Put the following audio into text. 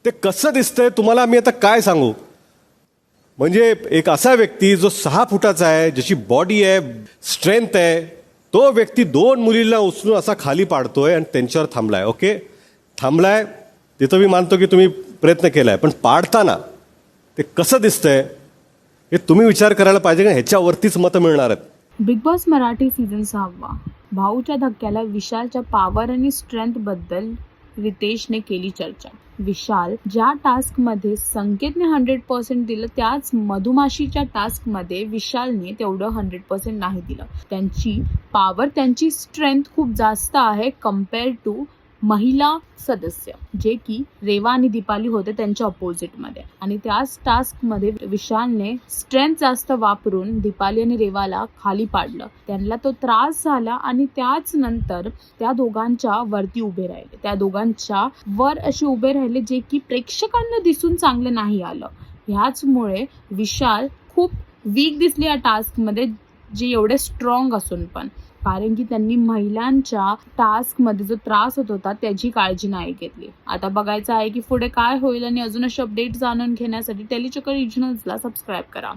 ते कसं दिसतंय तुम्हाला मी आता काय सांगू. म्हणजे एक असा व्यक्ती जो 6 फुटाचा आहे, ज्याची बॉडी आहे, स्ट्रेंथ आहे, तो व्यक्ती 2 मुलींना उचलून असा खाली पाडतोय आणि त्यांच्यावर थांबलाय. ओके, थांबलाय तिथं मी मानतो की तुम्ही प्रयत्न केलाय, पण पाडताना ते कसं दिसतंय हे तुम्ही विचार करायला पाहिजे का. ह्याच्यावरतीच मतं मिळणार आहेत. Big boss Marathi season 6. भाऊच्या धक्क्याला विशालच्या पॉवर आणि स्ट्रेंथ बद्दल रितेशने केली चर्चा. विशाल ज्या टास्कमध्ये संकेतने 100% दिलं, त्याच मधुमाशीच्या टास्कमध्ये विशालने तेवढं 100% नाही दिलं. त्यांची पॉवर, त्यांची स्ट्रेंथ खूप जास्त आहे कम्पेअर टू महिला सदस्य, जे की रेवा आणि दीपाली होते त्यांच्या अपोजिटमध्ये. आणि त्याच टास्कमध्ये विशालने स्ट्रेंथ जास्त वापरून दीपाली आणि रेवाला खाली पाडलं. त्यांना तो त्रास झाला आणि त्याच नंतर त्या दोघांच्या वरती उभे राहिले, त्या दोघांच्या वर असे उभे राहिले, जे की प्रेक्षकांना दिसून चांगलं नाही आलं. ह्याचमुळे विशाल खूप वीक दिसली या टास्कमध्ये, जे एवढे स्ट्रॉंग असून पण, कारण की त्यांनी महिलांच्या टास्कमध्ये जो त्रास होत होता त्याची काळजी नाही घेतली. आता बघायचं आहे की पुढे काय होईल, आणि अजून असे अपडेट जाणून घेण्यासाठी टेलीचक्र रिजनल्सला सबस्क्राईब करा.